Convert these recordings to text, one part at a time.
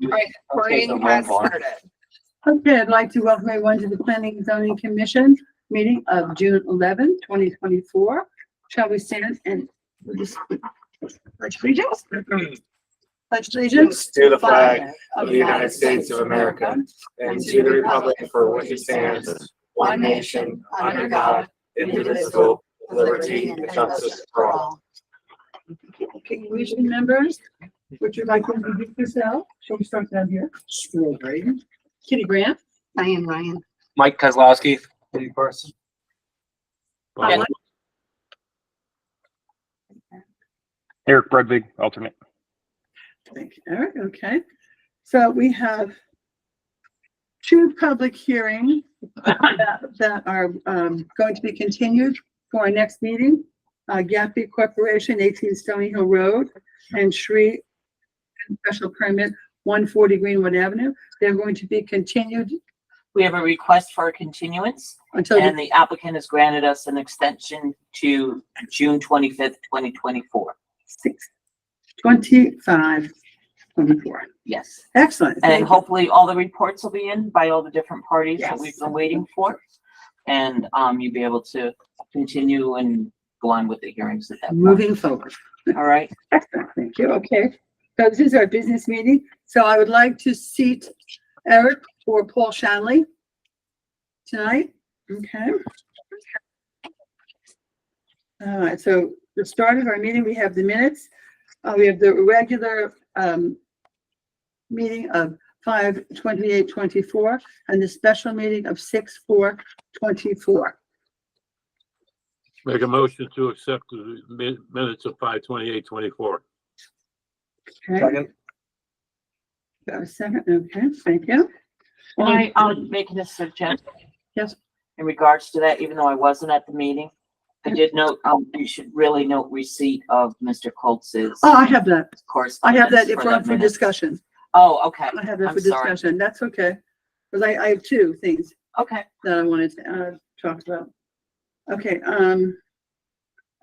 Right, recording has started. Okay, I'd like to welcome everyone to the Planning and Zoning Commission meeting of June 11, 2024. Shall we stand and pledge allegiance? Pledge allegiance To the flag of the United States of America and to the republic for which it stands, one nation, under God, indivisible, with liberty and justice for all. Okay, commission members, would you like to introduce yourself? Shall we start down here? Stuart Brayden. Kitty Grant. Diane Ryan. Mike Kozlowski. Eddie Parsons. Eric Brudvig, alternate. Thank you, Eric. Okay. So we have two public hearings that are going to be continued for our next meeting. Gatsby Corporation, 18 Stony Hill Road, and Shree Special Permit, 140 Greenwood Avenue. They're going to be continued We have a request for a continuance, until and the applicant has granted us an extension to June 25th, 2024. 6/25/24. Yes. Excellent. And Thank you. hopefully all the reports will be in by all the different parties that Yes. we've been waiting for. And you'll be able to continue and go on with the hearings at that point. Moving forward. All right. Excellent. Thank you. Okay. So this is our business meeting. So I would like to seat Eric or Paul Shanley tonight. Okay. All right. So the start of our meeting, we have the minutes. We have the regular meeting of 5/28/24 and the special meeting of 6/4/24. Make a motion to accept the minutes of 5/28/24. Okay. Second. Got a second? Okay, thank you. I'm making a suggestion. Yes. In regards to that, even though I wasn't at the meeting, I did note, you should really note receipt of Mr. Coltz's Oh, I have that. I correspondence. have that for for minutes. discussion. Oh, okay. I have that I'm for sorry. discussion. That's okay. Because I have two things Okay. that I wanted to talk about. Okay,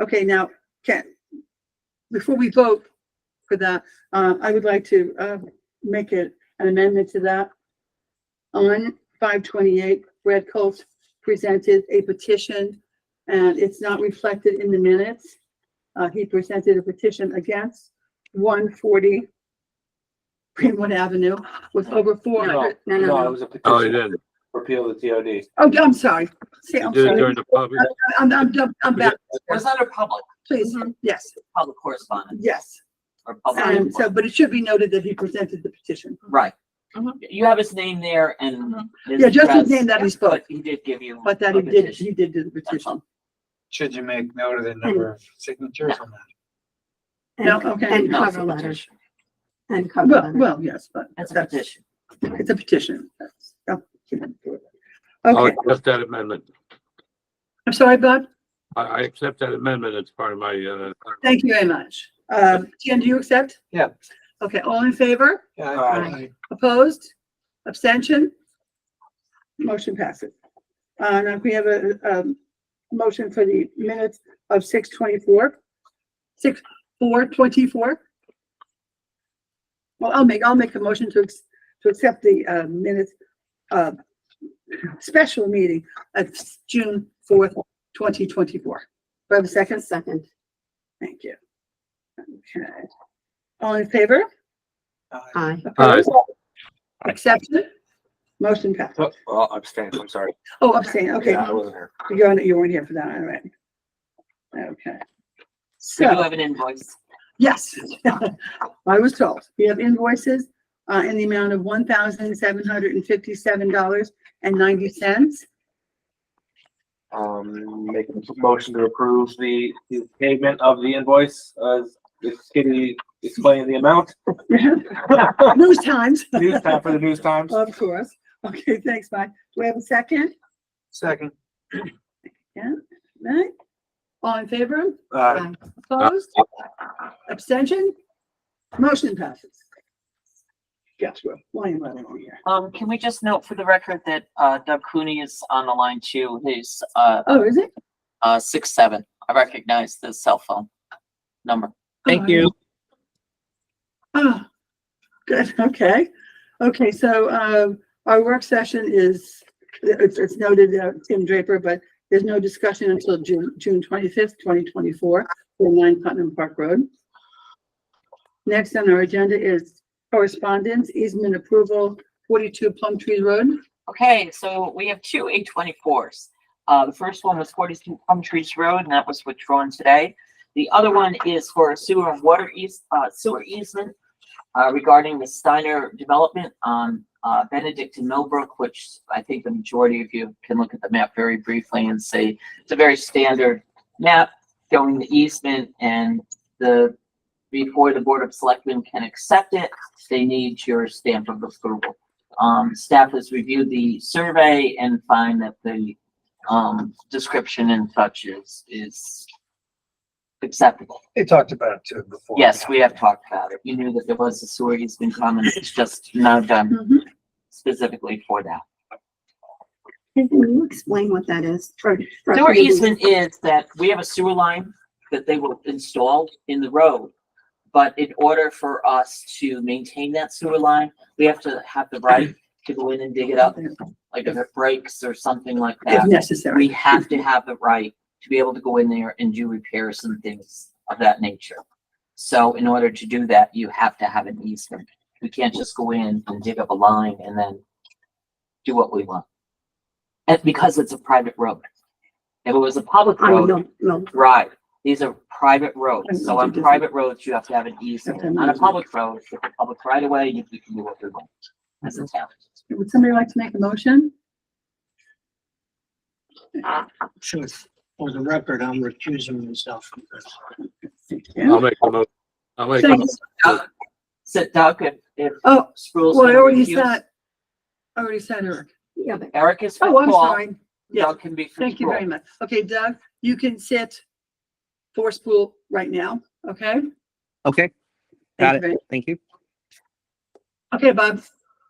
okay, now, before we vote for that, I would like to make an amendment to that. On 5/28, Brad Colts presented a petition, and it's not reflected in the minutes. He presented a petition against 140 Greenwood Avenue with over 400. No, it was a Oh, he petition didn't. for repeal of the TOD. Oh, I'm sorry. See, You I'm did it sorry. during the public. I'm back. It was under public Please, yes, correspondence yes. or public. And so, but it should be noted that he presented the petition. Right. You have his name there and. Yeah, just his name that he spoke, But he did give you. but that a he did, petition. he did do the petition. Should you make note of the number of signatures on that? No, okay. And No, it's cover a letter. petition. And cover Well, letter. well, yes, but That's a that's, petition. it's a petition. I'll Okay, accept that amendment. I'm sorry, Bob. I accept that amendment as part of my, Thank you very much. Jen, do you accept? Yeah. Okay, all in favor? Opposed? Abstention? Motion passes. Now we have a motion for the minutes of 6/24. 6/4/24. Well, I'll make a motion to accept the minutes special meeting of June 4th, 2024. Do I have a second? Second. Thank you. Okay. All in favor? Aye. Opposed? Exception? Motion passed. Well, abstain, I'm sorry. Oh, abstain, okay. Yeah, I wasn't here. You weren't here for that, all right. Okay. We do So, have an invoice. yes, I was told. We have invoices in the amount of $1,757.90. Make a motion to approve the payment of the invoice, as Kitty explained the amount. News times. News time for the news times. Of course. Okay, thanks, Mike. Do we have a second? Second. Yeah, right. All in favor? Aye. Opposed? Abstention? Motion passes. Guess what? Why am I on here? Can we just note for the record that Doug Cooney is on the line too? His Oh, is it? 67. I recognize the cell phone number. Thank you. Oh, Good, okay. Okay, so, our work session is, it's noted, Tim Draper, but there's no discussion until June 25th, 2024, for 9 Putnam Park Road. Next on our agenda is correspondence, easement approval, 42 Plum Tree Road. Okay, so we have two 824s. The first one was 42 Plum Trees Road, and that was withdrawn today. The other one is for a sewer and water sewer easement regarding the Steiner development on Benedict and Millbrook, which I think the majority of you can look at the map very briefly and say it's a very standard map showing the easement, and before the Board of Selectmen can accept it, they need your stamp of approval. Staff has reviewed the survey and find that the description and such is acceptable. They talked about it too before. Yes, we have talked about it. You knew that there was a sewer easement coming. It's just now done Mhm. specifically for that. Can you explain what that is? Sewer easement is that we have a sewer line that they will install in the road. But in order for us to maintain that sewer line, we have to have the right to go in and dig it up. Like if it breaks or something like If that, necessary. we have to have the right to be able to go in there and do repairs and things of that nature. So in order to do that, you have to have an easement. We can't just go in and dig up a line and then do what we want. And because it's a private road. If it was a public road, No, right, these are private roads. I So know, on just- private roads, you have to have an easement. Have to have an On a easement. public road, if it's a public right away, you can do what you want as a town. Would somebody like to make a motion? Sure. For the record, I'm recusing myself from this. Yeah. I'll make a mo, I'll make a, Thanks. So Doug, if Oh, Spruce. well, I can already recuse- said, Eric. yeah, but Eric is for Oh, I'm Paul, sorry. Yeah, Doug can be for thank you very Sproul. much. Okay, Doug, you can sit for Spool right now, okay? Okay, Thank got you it. very- Thank you. Okay, Bob,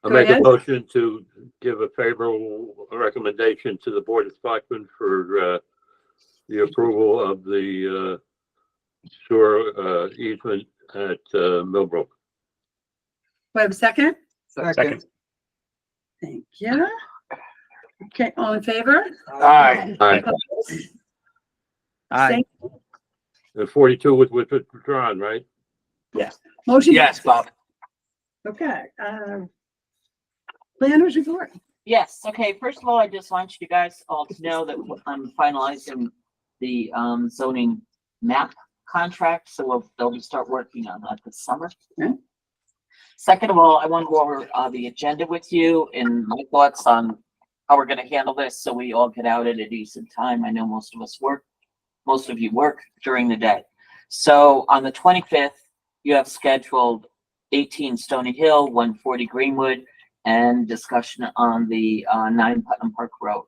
I'll Go make a ahead. motion to give a favorable recommendation to the Board of Selectmen for, the approval of the, sewer, easement at, Millbrook. do I have a second? Second. Thank you. Okay, all in favor? Aye. Aye. Aye. Thank- And 42 was withdrawn, right? Motion. Yes, Bob. Okay, planners report. Yes, okay, first of all, I just want you guys all to know that I'm finalizing the zoning map contract, so they'll start working on that this summer. Okay. Second of all, I want to go over the agenda with you and my thoughts on how we're gonna handle this, so we all get out at a decent time. I know most of you work during the day. So on the 25th, you have scheduled 18 Stony Hill, 140 Greenwood, and discussion on the 9 Putnam Park Road.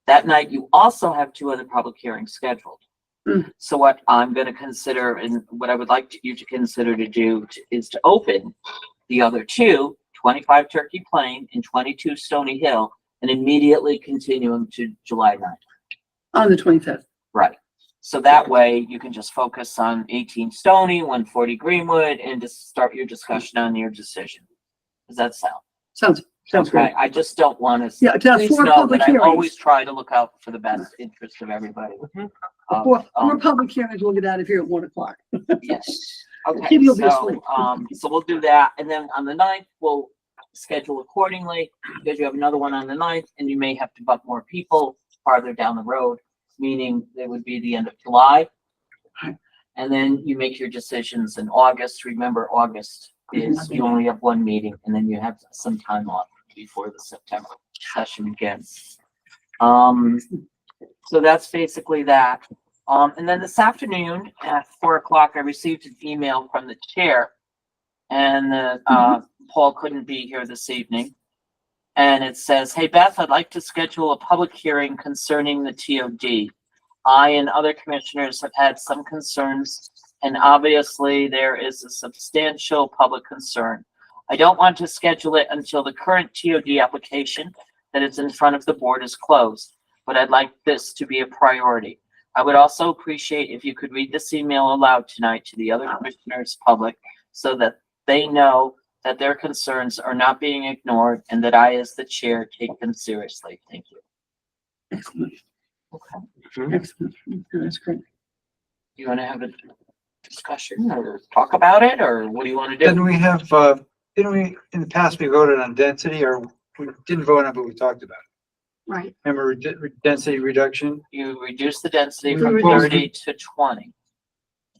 That night, you also have 2 other public hearings scheduled. Mm. So what I'm gonna consider, and what I would like you to consider to do is to open the other 2, 25 Turkey Plain and 22 Stony Hill, and immediately continue them to July 9th. On the 25th. Right. So that way you can just focus on 18 Stony, 140 Greenwood, and just start your discussion on your decision. Does that sound? Sounds great. Okay, I just don't want to. Yeah, to have Please 4 know public that I hearings. always try to look out for the best interest of everybody. Four Um, public hearings, we'll get out of here at 1 o'clock. Yes. Okay, Kitty will be so, asleep. so we'll do that. And then on the 9th, we'll schedule accordingly because you have another one on the 9th and you may have to bump more people farther down the road, meaning it would be the end of July. And then you make your decisions in August. Remember, August is, you only have 1 meeting and then you have some time off before the September session begins. So that's basically that. And then this afternoon at 4 o'clock, I received an email from the chair. And Paul couldn't be here this evening. And it says, "Hey Beth, I'd like to schedule a public hearing concerning the TOD. I and other commissioners have had some concerns, and obviously there is a substantial public concern. I don't want to schedule it until the current TOD application that is in front of the board is closed, but I'd like this to be a priority. I would also appreciate if you could read this email aloud tonight to the other commissioners, public, so that they know that their concerns are not being ignored and that I, as the chair, take them seriously. Thank you. Excellent, Okay. excellent. That's great. You want to have a discussion or talk about it, or what do you want to Didn't do? we have, didn't we, in the past, we voted on density, or we didn't vote on it, but we talked about Right. it? Remember density reduction? You reduce the density We from reduced- 30 to 20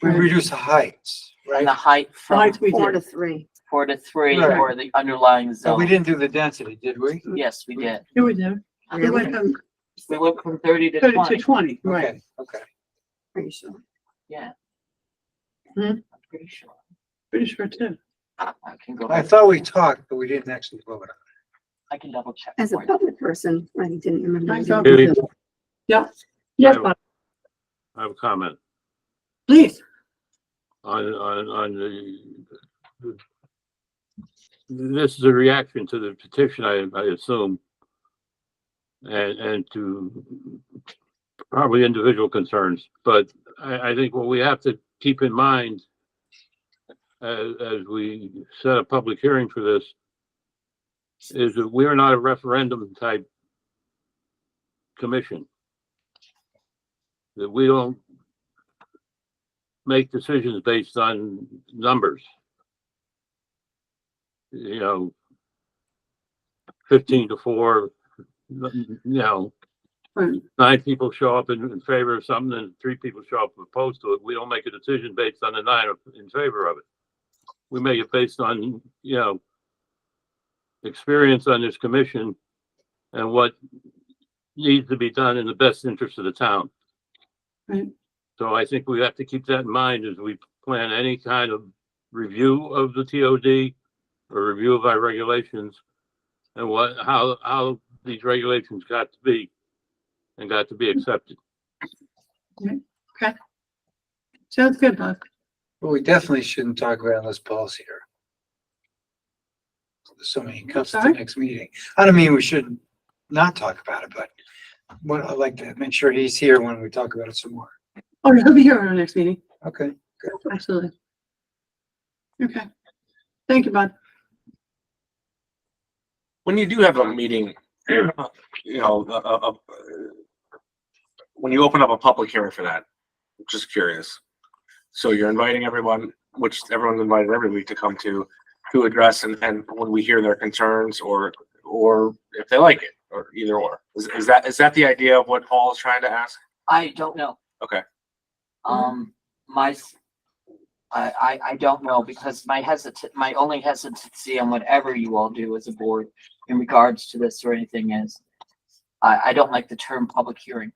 We Right. reduced the heights, and the right? height from Right, we 4 to did. 3. 4 to 3 Right. or the underlying But we zone. didn't do the density, did we? Yes, we did. Here we do. We went from We went from 30 to 30 to 20. 20, right. Okay, okay. Pretty sure. Yeah. Hmm. I'm pretty sure. Pretty sure too. I can go I back. thought we talked, but we didn't actually vote on it. I can double check. As a for you. public person, I didn't remember. I doing thought that. we did. Yeah. Yes, Bob, I have a comment please. on this is a reaction to the petition, I assume, and to probably individual concerns, but I think what we have to keep in mind as we set a public hearing for this is that we're not a referendum type commission. That we don't make decisions based on numbers. You know, 15 to 4, you know, Right. 9 people show up in favor of something and 3 people show up opposed to it. We don't make a decision based on the 9 in favor of it. We make it based on, you know, experience on this commission and what needs to be done in the best interest of the town. Right. So I think we have to keep that in mind as we plan any kind of review of the TOD or review of our regulations and how these regulations got to be and got to be accepted. Sounds good, Bob. But we definitely shouldn't talk about it unless Paul's here. Assuming he comes to the Sorry? next meeting. I don't mean we should not talk about it, but what I'd like to make sure he's here when we talk about it some more. Oh, he'll be here on our next meeting. Okay. Absolutely. Okay. Thank you, Bob. When you do have a meeting, you know, when you open up a public hearing for that, I'm just curious. So you're inviting everyone, which everyone's invited every week to come to address and when we hear their concerns or if they like it or either or. Is that the idea of what Paul is trying to ask? I don't know. Okay. I don't know because my only hesitancy on whatever you all do as a board in regards to this or anything is I don't like the term public hearing.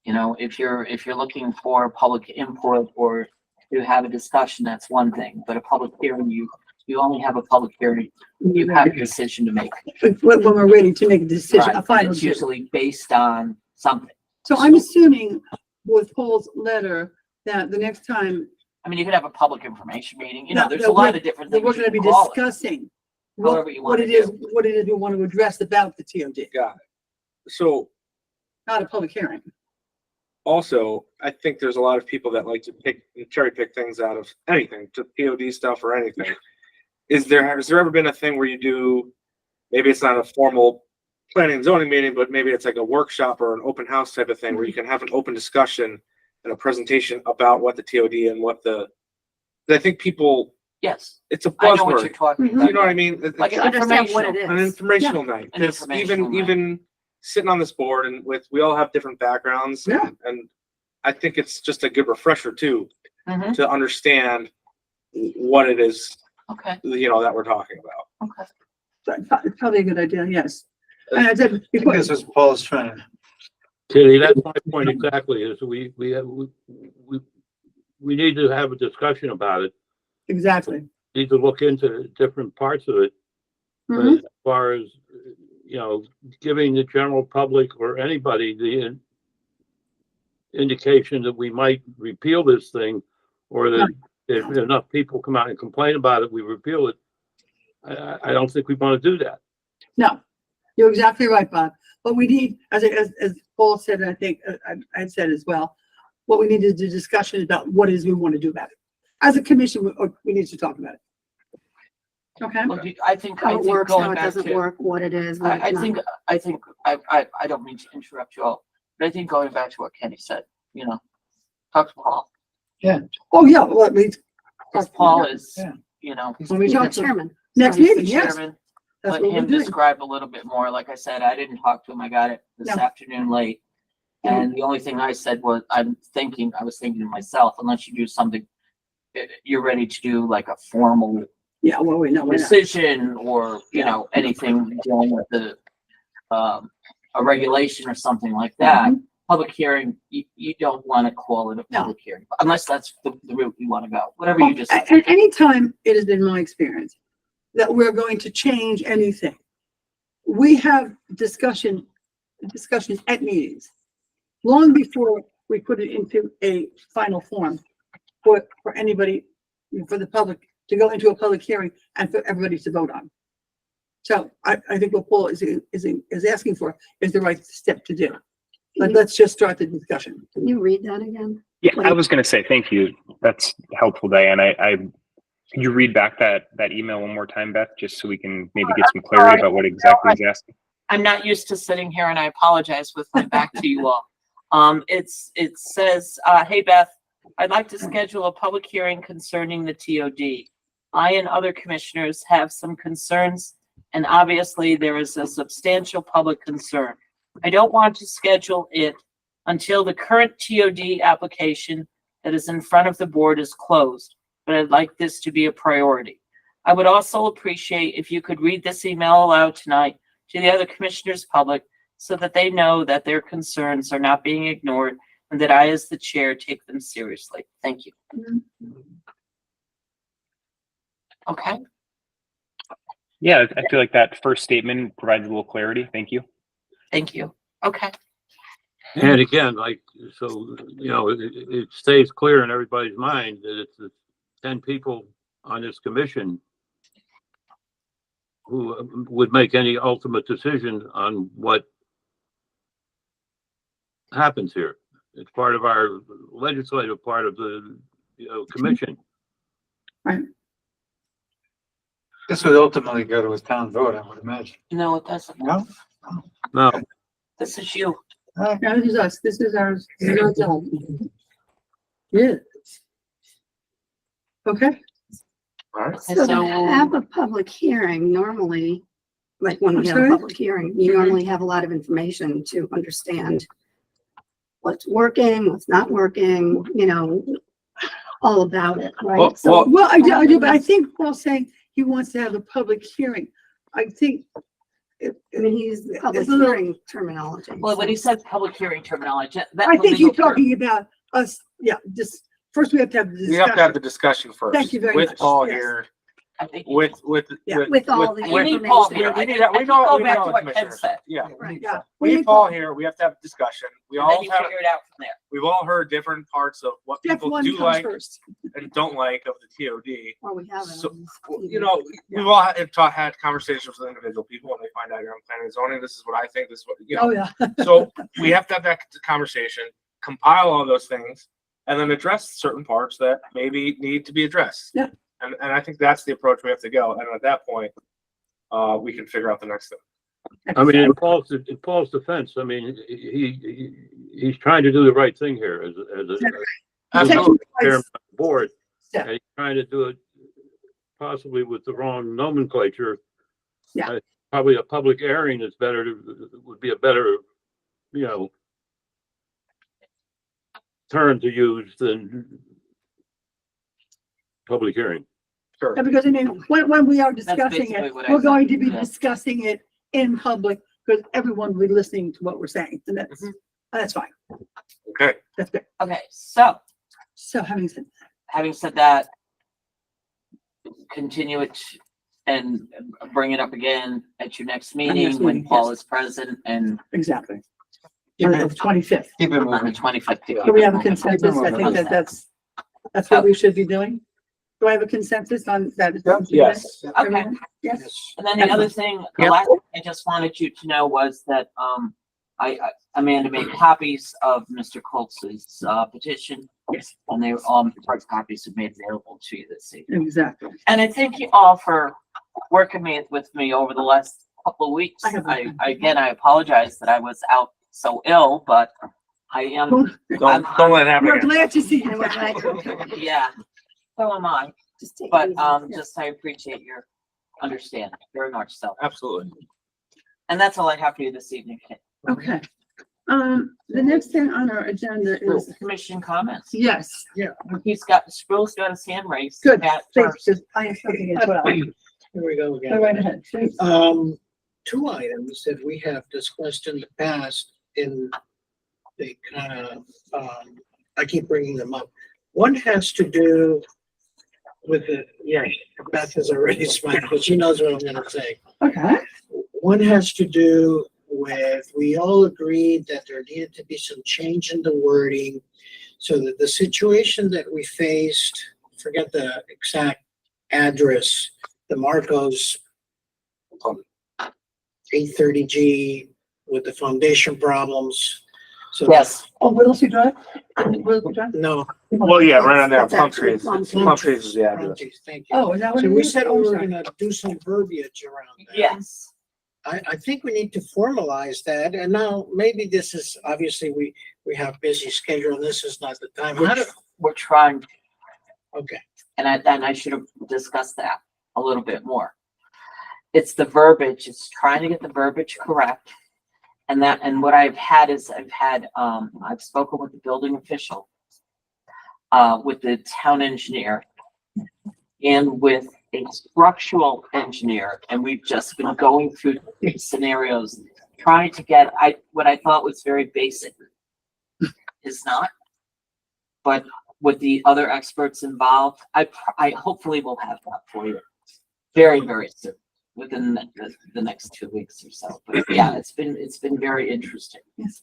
You know, if you're looking for public input or to have a discussion, that's one thing, but a public hearing, you only have a public hearing, you have a decision to make. When we're ready to make a decision, a Right, final it's decision. usually based on something. So I'm assuming with Paul's letter that the next time I mean, you could have a public information meeting, you know, No, there's no, a lot we're- of different that things we're you gonna be can call it. discussing However you what wanna it is, do. what it is we want to address about the TOD, So not a public hearing. also, I think there's a lot of people that like to cherry pick things out of anything, to POD stuff or anything. Has there ever been a thing where you do, maybe it's not a formal planning and zoning meeting, but maybe it's like a workshop or an open house type of thing where you can have an open discussion and a presentation about what the TOD and I think people, Yes, it's a I know what you're buzzword. talking Mhm. about. You know what I mean? Like You understand what it An is. informational night. An 'Cause informational night. even sitting on this board and we all have different backgrounds. Yeah. And I think it's just a good refresher too, Mhm. to understand what it is, Okay, you know, that we're talking about. okay. So it's probably a good idea, yes. And I said I think before, this is Paul's trying to. Kitty, that's my point exactly, is we need to have a discussion about it, exactly. need to look into different parts of it. But Mhm. as far as, you know, giving the general public or anybody the indication that we might repeal this thing, or that if enough people come out and complain about it, we repeal it. I don't think we want to do that. No, you're exactly right, Bob. But we need, as Paul said, and I think I said as well, what we need is a discussion about what it is we want to do about it. As a commission, we need to talk about it. Okay, Well, I think How it works, going how it back doesn't to, work, what it is. what I it's not. think, I don't mean to interrupt you all, but I think going back to what Kenny said, you know, talk to Paul. oh, yeah, well, at least. Because Paul is, Yeah. you know. When we You're talk the to chairman. next he's the meeting, yes, chairman. that's Let what we're him doing. describe a little bit more. Like I said, I didn't talk to him. I got it this No. afternoon late. And the only thing I said was, I was thinking to myself, unless you do something, you're ready to do like a formal Yeah, well, we know, we're not. decision or, you know, anything dealing with the, a regulation or something like that. Public hearing, you don't want to call it a No. public hearing, unless that's the route you want to go, whatever you just said. At any time, it has been my experience that we're going to change anything. We have discussions at meetings, long before we put it into a final form for anybody, for the public to go into a public hearing and for everybody to vote on. So I think what Paul is asking for is the right step to do. But let's just start the discussion. Can you read that again? Yeah, I was going to say, thank you. That's helpful, Diane. Could you read back that email one more time, Beth, just so we can maybe get some clarity about what exactly he's asking? I'm not used to sitting here and I apologize with my back to you all. It says, hey Beth, I'd like to schedule a public hearing concerning the TOD. I and other commissioners have some concerns, and obviously there is a substantial public concern. I don't want to schedule it until the current TOD application that is in front of the board is closed, but I'd like this to be a priority. I would also appreciate if you could read this email aloud tonight to the other commissioners public so that they know that their concerns are not being ignored and that I, as the chair, take them seriously. Thank you. Okay. Yeah, I feel like that first statement provides a little clarity. Thank you. Thank you. Okay. And again, like, so, you know, it stays clear in everybody's mind that it's the 10 people on this commission who would make any ultimate decision on what happens here. It's part of our legislative part of the, you know, commission. This would ultimately go to a town vote, I would imagine. No, it doesn't. No? No, This is you. Now, this is us, this is ours, this is our job. Yeah. Okay, All right. Okay, So to so have a public hearing, normally, like when I'm we have a sorry? public hearing, you normally have a lot of information to understand what's working, what's not working, you know, all about it, right? Well, So, well, I do, but I think Paul's saying he wants to have a public hearing. I think. I mean, he used public It's a little- hearing terminology. well, when he so- said public hearing terminology, that. I think legal he's talking about us, yeah, just, first we have to have the We have to have the discussion. discussion first. Thank you very With much. Paul Yes. here, I think. with. Yeah, with all the You need Paul here. information. I We think- know, I we think know, go we back know to the what Ken commissioners. said. Yeah. Right. Yeah. We need Paul here. We have to have a discussion. We And then all you have, figure it out from there. we've all heard different parts of what Step people one do comes like first. and don't like of the TOD. Or we have it. So, on You TV. know, we've all had conversations with individual people when they find out you're on planning and zoning. This is what I think, this is what, you know. Oh, yeah. So we have to have that conversation, compile all those things, and then address certain parts that maybe need to be addressed. Yeah. And I think that's the approach we have to go. And at that point, we can figure out the next thing. I mean, in Paul's defense, I mean, he's trying to do the right thing here as a Absolutely. chairman of the board. Yeah. And he's trying to do it possibly with the wrong nomenclature. Yeah. Probably a public airing is would be a better, you know, term to use than public hearing. Sure. Yeah, because I mean, when we are discussing basically it, what I we're going to said, be yeah. discussing it in public because everyone will be listening to what we're saying, and Mhm. that's fine. Okay. That's good. Okay, so So having said, having said that, continue it and bring it up again at your next meeting when meeting, Paul yes. is present and exactly. Keep On it- the 25th. keep it on the moving. 25th. Do we have a consensus? I think that's what we should be doing. Do I have a consensus on that? Yes. Okay. Yes. And then the other thing, the Yep. last thing I just wanted you to know was that, Amanda made copies of Mr. Coltz's, petition. Yes. And they were all, hard copies have made available to you this evening. Exactly. And I thank you all for working with me over the last couple of weeks. I have a- I apologize that I was out so ill, but I am, Don't let it happen We're again. glad to see And you. we're glad you're okay. yeah, so am I. Just take it But, easy. just I appreciate your understanding very much so. Absolutely. And that's all I have for you this evening. Okay. The next thing on our agenda is, Commission comments. yes, Spruce got his hand raised. good. Pat Please, first. just- I have something as well. Here we go again. Go right ahead. please. Two items that we have discussed in the past in the kind of, I keep bringing them up. One has to do with the, yeah, Beth has already smiled, but she knows what I'm gonna say. Okay. One has to do with, we all agreed that there needed to be some change in the wording so that the situation that we faced, forget the exact address, the Marcos 830G with the foundation problems. So Yes, Oh, Whittlesey Drive? Whittlesey Drive? No. Well, yeah, right on there, That's Plum actually Trees. Plum Plum Trees is the address. Apologies, thank you. Oh, is that what So it we is? said Oh, we were sorry. gonna do some verbiage around that. yes. I think we need to formalize that, and now maybe this is, obviously, we have busy schedule, and this is not the time. How do, We're trying, okay, and I should have discussed that a little bit more. It's the verbiage, it's trying to get the verbiage correct. And what I've had is I've spoken with the building official, with the town engineer, and with a structural engineer, and we've just been going through these scenarios, trying to get, what I thought was very basic is not. But with the other experts involved, I hopefully will have that for you very, very soon, within the next 2 weeks or so. But yeah, it's been very interesting. Yes.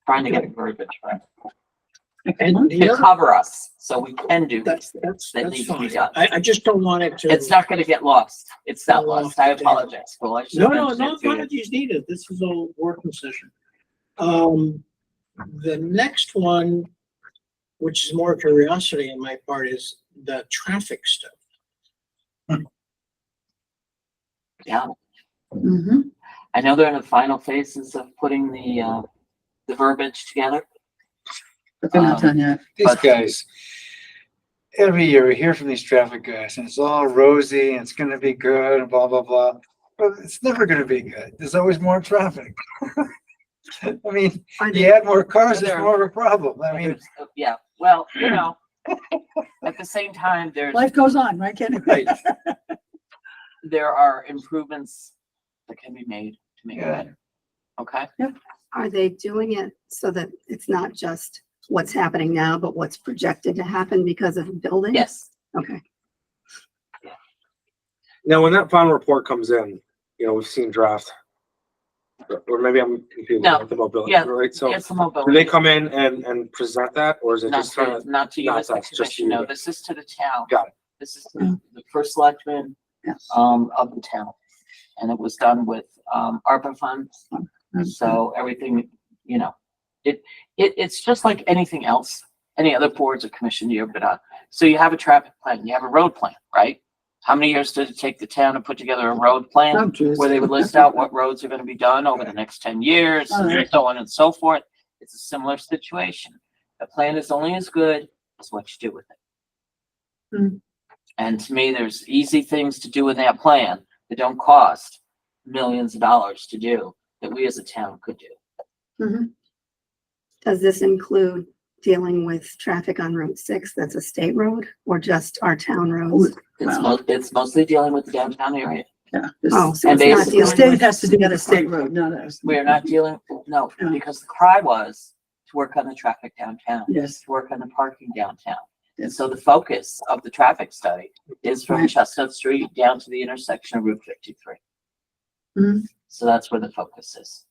Trying to get a verbiage right and the to other, cover us, so we can do that's, this. that's That needs to be fine. done. I just don't want it to. It's not gonna get lost. It's not lost. I apologize. Well, I should No, have no, mentioned no it to you. apologies needed. This is a working session. The next one, which is more curiosity on my part, is the traffic stuff. Yeah, Mm-hmm. I know they're in the final phases of putting the verbiage together. But they're not done yet. These But- guys, every year we hear from these traffic guys and it's all rosy and it's gonna be good and blah, blah, blah. But it's never gonna be good. There's always more traffic. I mean, Are you they, add more cars, it's There- more of a problem. I mean, Yeah, well, at the same time, Life goes on, right, Ken? Right. there are improvements that can be made to make it Yeah. better. Okay? are they doing it so that it's not just what's happening now, but what's projected to happen because of the building? Yes. Okay. Now, when that final report comes in, we've seen draft. Or maybe I'm confused No. with the mobility, Yeah. right? So It's the do mobility. they come in and present that, or is it Not just kind to, of? not to you not as the us, just commission, no, you. this is to the town. Got it. This is to the first selectman, Yes. of the town. And it was done with, ARPA funds, so everything, it's just like anything else, any other boards or commission you've been on. So you have a traffic plan, you have a road plan, right? How many years did it take the town to put together a road plan? Oh, geez. Where they would list out what roads are gonna be done over the next 10 years, All right. so on and so forth. It's a similar situation. The plan is only as good as what you do with it. Hmm. And to me, there's easy things to do with that plan that don't cost millions of dollars to do, that we as a town could do. Mhm. Does this include dealing with traffic on Route 6 that's a state road or just our town roads? It's mostly dealing with the downtown area. Yeah. This- Oh, so And it's not basically- The dealing state with has to do the the other state part. road, not us. We're not dealing, no, Yeah. because the cry was to work on the traffic downtown, Yes. to work on the parking downtown. And Yes. so the focus of the traffic study is from Right. Chestnut Street down to the intersection of Route 53. Mhm. So that's where the focus is.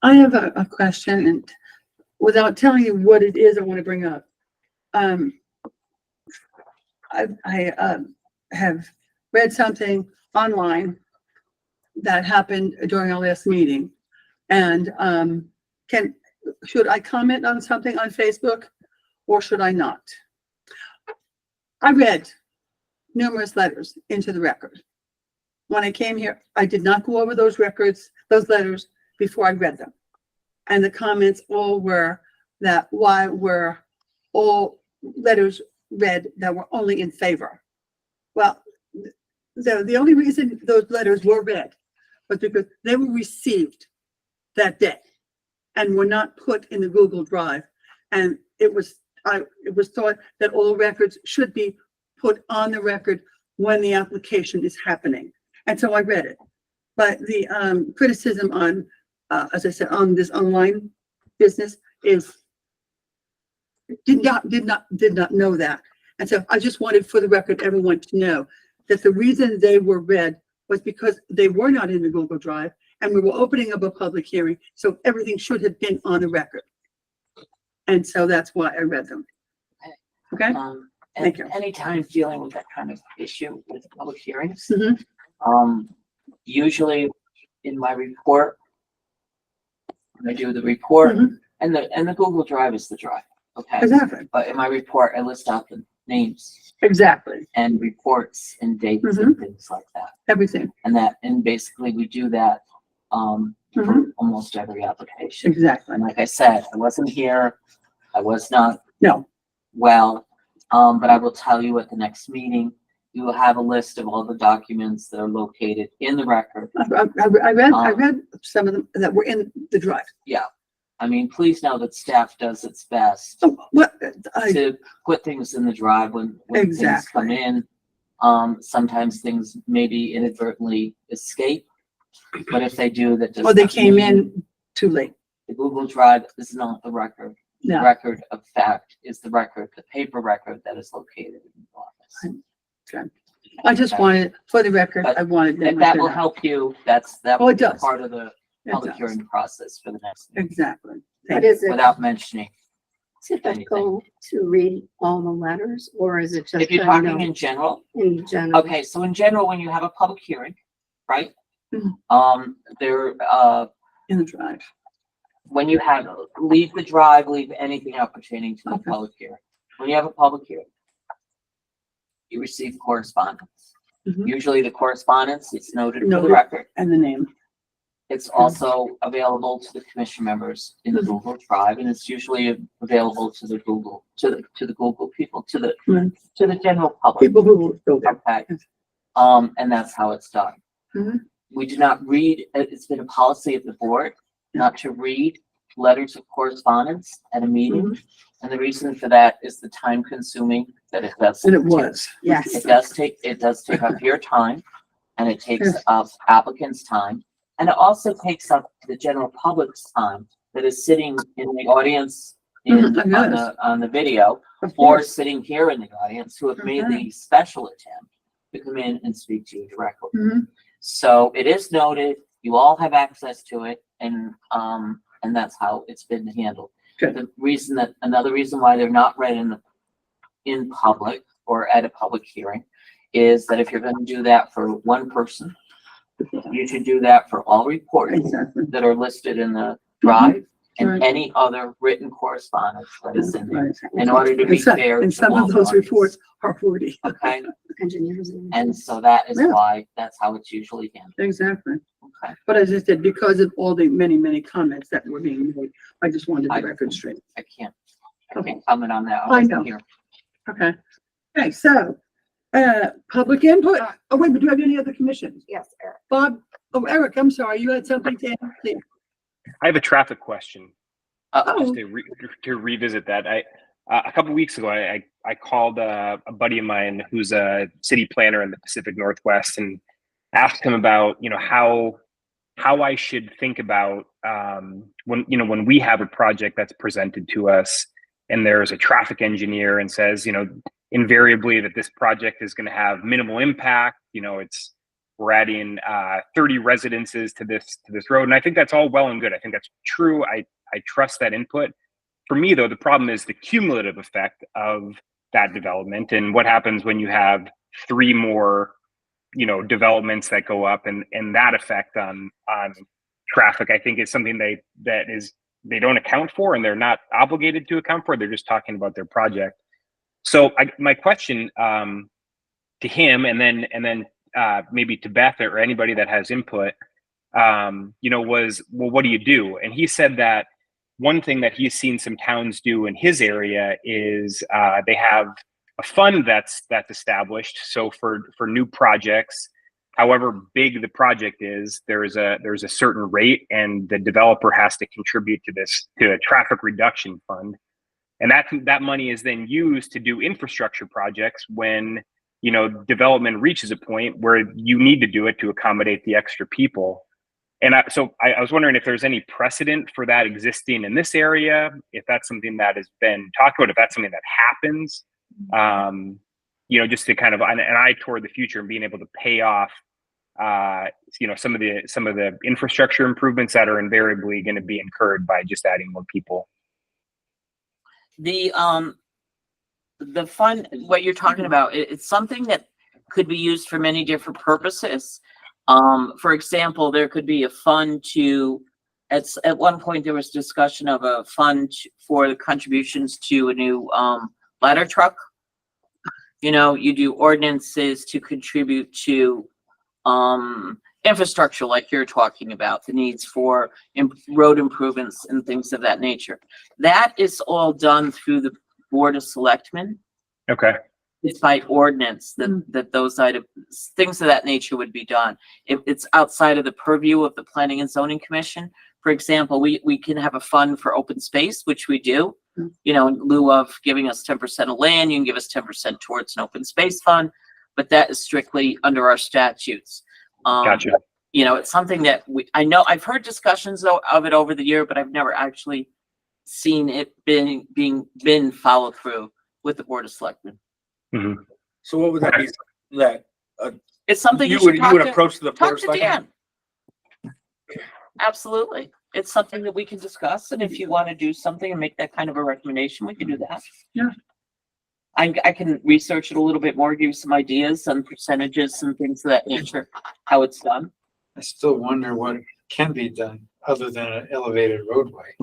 I have a question, and without telling you what it is I want to bring up. I have read something online that happened during our last meeting. And, should I comment on something on Facebook or should I not? I read numerous letters into the record when I came here, I did not go over those records, those letters before I read them. And the comments all were that why were all letters read that were only in favor? Well, the only reason those letters were read was because they were received that day and were not put in the Google Drive. And it was thought that all records should be put on the record when the application is happening. And so I read it. But the criticism on, as I said, on this online business is did not know that. And so I just wanted for the record, everyone to know that the reason they were read was because they were not in the Google Drive and we were opening up a public hearing. So everything should have been on the record. And so that's why I read them. Okay? Thank you. Anytime dealing with that kind of issue with public hearings, Mhm. Usually in my report, when I do the report, Mhm. and the Google Drive is the drive, okay? Exactly. But in my report, I list out the names Exactly. and reports and dates and things like that. Everything. And basically we do that, for Mhm. almost every application. Exactly. And like I said, I wasn't here, I was not No. well, but I will tell you at the next meeting, you will have a list of all the documents that are located in the record. I read some of them that were in the drive. I mean, please know that staff does its best Oh, what, to put things in the drive when things come Exactly. in. Sometimes things maybe inadvertently escape, but if they do, that does well, they not came mean in too late. The Google Drive is not the record. The No. record of fact is the record, the paper record that is located in the office. I just wanted, for the record, I wanted them If to that will know. help you, that Oh, will it be does. part of the It public does. hearing process for the next, meeting, Exactly. But is it without mentioning. typical to read all the letters or is it just, If you're talking in general, in general? okay, so in general, when you have a public hearing, right? Mhm. There, In the drive. when you have, leave the drive, leave anything out pertaining to the Okay. public hearing. When you have a public hearing, you receive correspondence. Mhm. Usually the correspondence is noted for the Noted. record. And the name. It's also available to the commission members in the Mhm. Google Drive, and it's usually available to the Google, to the Google people, to the general public. People who will go there. Okay. And that's how it's done. Mhm. We do not read, it's been a policy of the board not to read letters of correspondence at a meeting. Mhm. And the reason for that is the time consuming that it does. And it was. Yes. It does take up your time and it takes Yes. up applicants' time. And it also takes up the general public's time that is sitting in the audience Mhm, I noticed. on the video, Of or course. sitting here in the audience who have made Mhm. the special attempt to come in and speak to you directly. Mhm. So it is noted, you all have access to it, and that's how it's been handled. Good. Another reason why they're not read in public or at a public hearing is that if you're gonna do that for one person, you should do that for all reports Exactly. that are listed in the drive and Right. any other written correspondence that is in there, Right. in order to be And some- fair. And to some all of those parties. reports are wordy. Okay, Engineers. and so that is Yeah. why, that's how it's usually handled. Exactly. Okay. But as I said, because of all the many, many comments that were being made, I just wanted I- the record straight. I can't comment on that. I wasn't know. here. Okay. Okay, so, public input. Oh, wait, but do you have any other commissions? Yes, Eric. Bob, Eric, I'm sorry, you had something to add? Please. I have a traffic question. Oh. Just to revisit that. A couple weeks ago, I called a buddy of mine who's a city planner in the Pacific Northwest and asked him about, how I should think about when we have a project that's presented to us and there's a traffic engineer and says, invariably that this project is going to have minimal impact. We're adding 30 residences to this road, and I think that's all well and good. I think that's true. I trust that input. For me, though, the problem is the cumulative effect of that development and what happens when you have 3 more, developments that go up, and that effect on traffic. I think is something they don't account for, and they're not obligated to account for. They're just talking about their project. So my question to him, and then maybe to Beth or anybody that has input, was, well, what do you do? And he said that one thing that he's seen some towns do in his area is they have a fund that's established. So for new projects, however big the project is, there's a certain rate, and the developer has to contribute to a traffic reduction fund. And that money is then used to do infrastructure projects when, development reaches a point where you need to do it to accommodate the extra people. And I was wondering if there's any precedent for that existing in this area, if that's something that has been talked about, if that's something that happens, just to kind of an eye toward the future and being able to pay off, some of the infrastructure improvements that are invariably going to be incurred by just adding more people. The fund, what you're talking about, it's something that could be used for many different purposes. For example, there could be a fund at one point there was discussion of a fund for the contributions to a new ladder truck. You do ordinances to contribute to infrastructure like you're talking about, the needs for road improvements and things of that nature. That is all done through the Board of Selectmen. Okay. It's by ordinance that those items, things of that nature would be done. If it's outside of the purview of the Planning and Zoning Commission, for example, we can have a fund for open space, which we do. In lieu of giving us 10% of land, you can give us 10% towards an open space fund, but that is strictly under our statutes. Gotcha. It's something that I know I've heard discussions of it over the year, but I've never actually seen it been followed through with the Board of Selectmen. Mm-hmm. So what would that be? That It's something you you would should approach the talk board to Dan. Absolutely. It's something that we can discuss, and if you want to do something and make that kind of a recommendation, we can do that. Yeah. I can research it a little bit more, give you some ideas on percentages and things of that nature, how it's done. I still wonder what can be done other than an elevated roadway.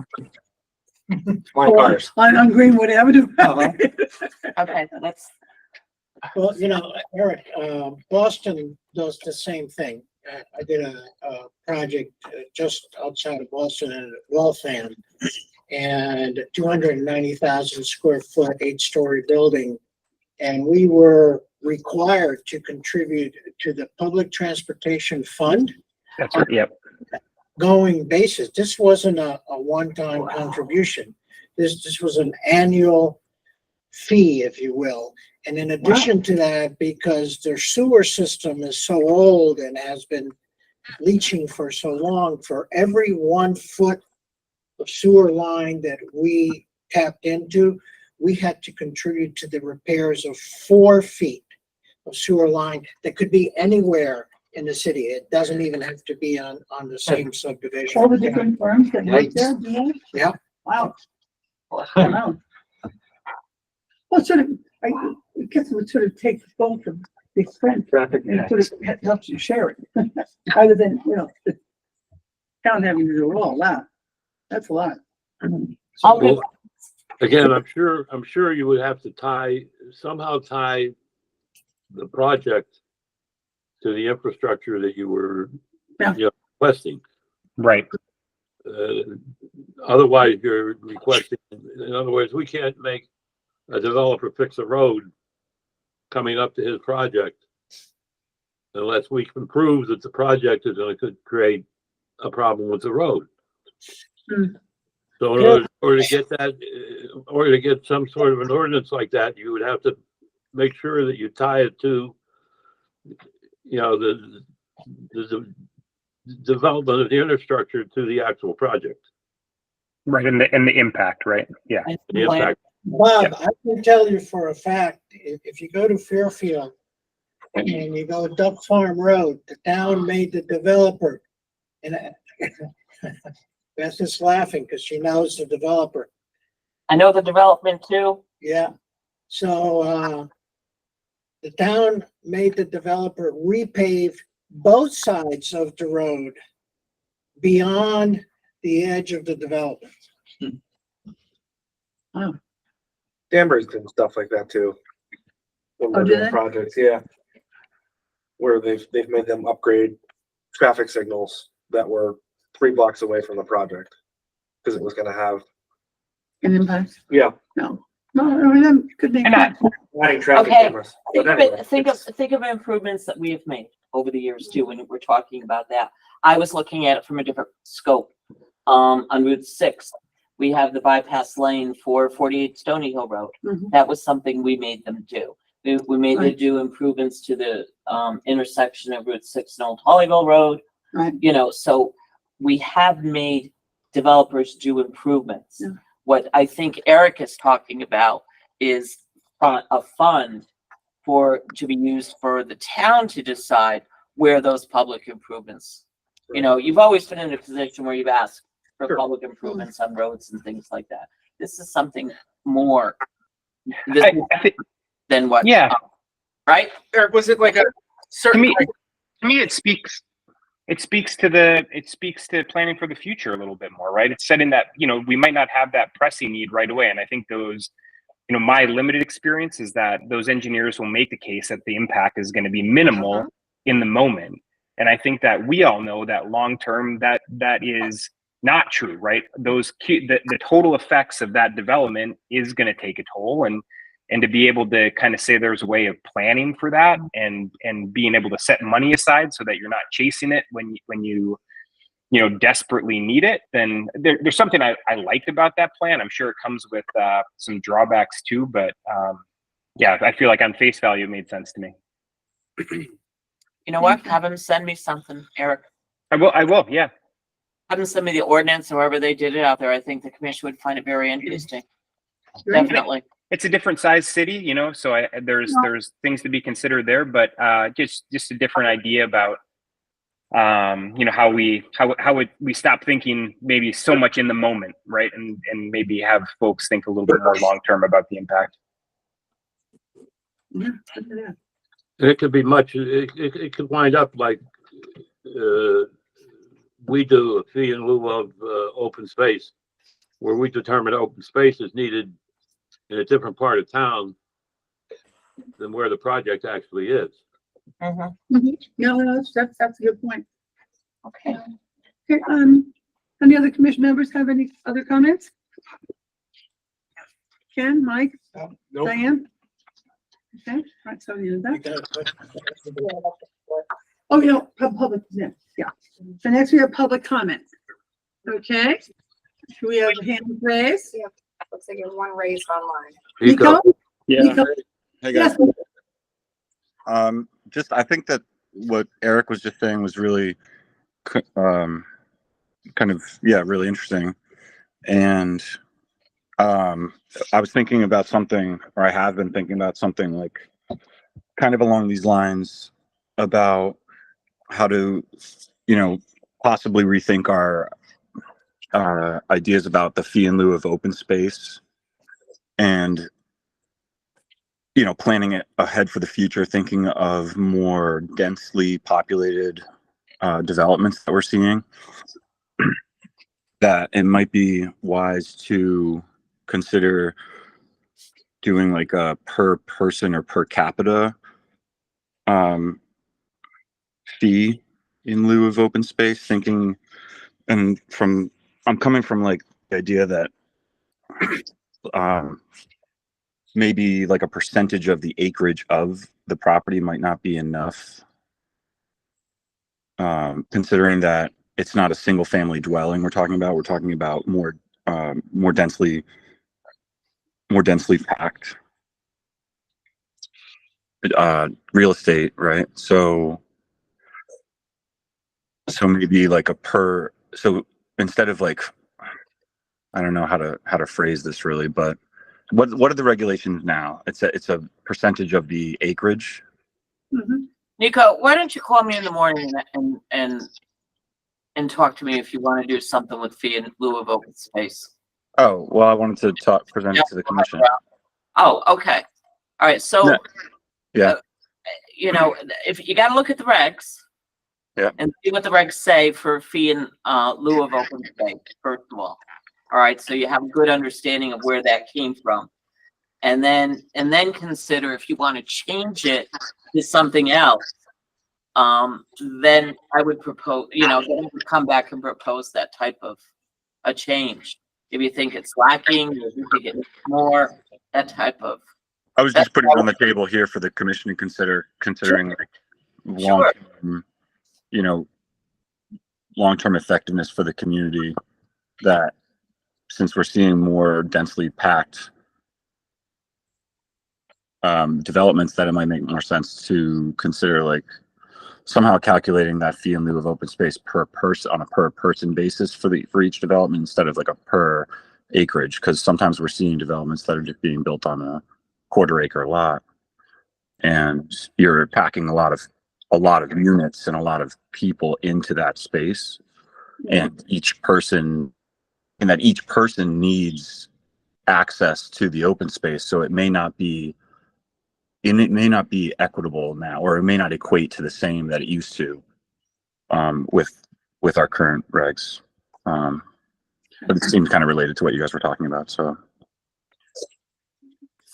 line cars. On Greenwood Avenue. Uh-huh. Okay, let's, Well, Eric, Boston does the same thing. I did a project just outside of Boston in Waltham, and 290,000 square foot, 8-story building. And we were required to contribute to the public transportation fund That's right. Yep. going basis. This wasn't a one-time contribution. This was an annual fee, if you will. And in addition to that, because their sewer system is so old and has been leaching for so long, for every 1 foot of sewer line that we tapped into, we had to contribute to the repairs of 4 feet of sewer line that could be anywhere in the city. It doesn't even have to be on the same subdivision. All the different firms that work there, Yikes. do you know? Yeah. Wow. Wow. Well, I guess it would sort of take both of the expense Traffic. and sort of helps you share it, rather than, the town having to do it all. Wow, that's a lot. I'll give, Well, again, I'm sure you would have to somehow tie the project to the infrastructure that you were requesting. Right. Otherwise, you're requesting, in other words, we can't make a developer fix a road coming up to his project unless we can prove that the project is going to create a problem with the road. So in order to get that, in order to get some sort of an ordinance like that, you would have to make sure that you tie it to, the development of the infrastructure to the actual project. Right. And the impact, right? Yeah. The impact. Bob, I can tell you for a fact, if you go to Fairfield and you go Duck Farm Road, the town made the developer. And Beth is laughing because she knows the developer. I know the development too. Yeah. So, the town made the developer repave both sides of the road beyond the edge of the development. Danbury's doing stuff like that too. When Oh, we're do doing they? projects, yeah. where they've made them upgrade traffic signals that were 3 blocks away from the project. Because it was gonna have, An impact? yeah, No. No, I mean, that could make. And I- adding traffic Okay. cameras. But anyway, Think of it's- improvements that we have made over the years too, when we're talking about that. I was looking at it from a different scope. On Route 6, we have the bypass lane for 48 Stony Hill Road. Mhm. That was something we made them do. We made them Right. do improvements to the intersection of Route 6 and Old Hollyville Road. Right. You know, so we have made developers do improvements. Yeah. What I think Eric is talking about is a fund to be used for the town to decide where those public improvements. You know, you've always been in a position where you've asked for Sure. public improvements on roads and things like that. This is something more I think, than what. yeah. Right? Eric, was it like a To certain? me, it speaks to planning for the future a little bit more, right? It's said in that, you know, we might not have that pressing need right away. And I think those, you know, my limited experience is that those engineers will make the case that the impact is going to be minimal in the moment. And I think that we all know that long term that is not true, right? The total effects of that development is going to take a toll, and to be able to kind of say there's a way of planning for that and being able to set money aside so that you're not chasing it when you desperately need it, then there's something I liked about that plan. I'm sure it comes with some drawbacks too, but yeah, I feel like on face value it made sense to me. You know what? Have them send me something, Eric. I will, yeah. Have them send me the ordinance, however they did it out there. I think the commission would find it very interesting. Right. Definitely. It's a different size city, you know, so there's things to be considered there, but just a different idea about how we stop thinking maybe so much in the moment, right? And maybe have folks think a little bit more long term about the impact. Yeah. It could be much, it could wind up like, we do a fee in lieu of, open space, where we determine open space is needed in a different part of town than where the project actually is. Mhm. No, that's a good point. Okay. Okay, any other commission members have any other comments? Ken, Mike, Nope. Diane? Okay, all right, so you know I that. got a question. Oh, you know, public, yeah. So next we have public comment. Okay. Do we have hands raised? Looks like you have one raised online. Nico? Nico? Hey guys, Yes, just I think that what Eric was just saying was really, kind of really interesting, and I was thinking about something, or I have been thinking about something like, kind of along these lines, about how to, possibly rethink our ideas about the fee in lieu of open space, and planning it ahead for the future, thinking of more densely populated developments that we're seeing, that it might be wise to consider doing like a per person or per capita fee in lieu of open space, thinking, and I'm coming from like the idea that maybe like a percentage of the acreage of the property might not be enough, considering that it's not a single family dwelling we're talking about more densely packed real estate, right? So maybe like so instead of like, I don't know how to phrase this really, but what are the regulations now? It's a percentage of the acreage. Mhm. Nico, why don't you call me in the morning and talk to me if you want to do something with fee in lieu of open space? Oh, well, I wanted to present it to the commission. Oh, okay. All right. So, Yeah. If you got to look at the regs. Yeah. And see what the regs say for fee in lieu of open space, first of all. All right. So you have a good understanding of where that came from. And then consider if you want to change it to something else. then I would propose, then I would come back and propose that type of a change. If you think it's lacking, if you think it's more, that type of. I was just putting it on the table here for the commission to considering like long-term, long-term effectiveness for the community, that since we're seeing more densely packed developments, that it might make more sense to consider like somehow calculating that fee in lieu of open space per person on a per person basis for each development instead of like a per acreage, because sometimes we're seeing developments that are just being built on a quarter-acre lot, and you're packing a lot of units and a lot of people into that space, and each person needs access to the open space, so it may not be equitable now, or it may not equate to the same that it used to with our current regs, but it seems kind of related to what you guys were talking about, so.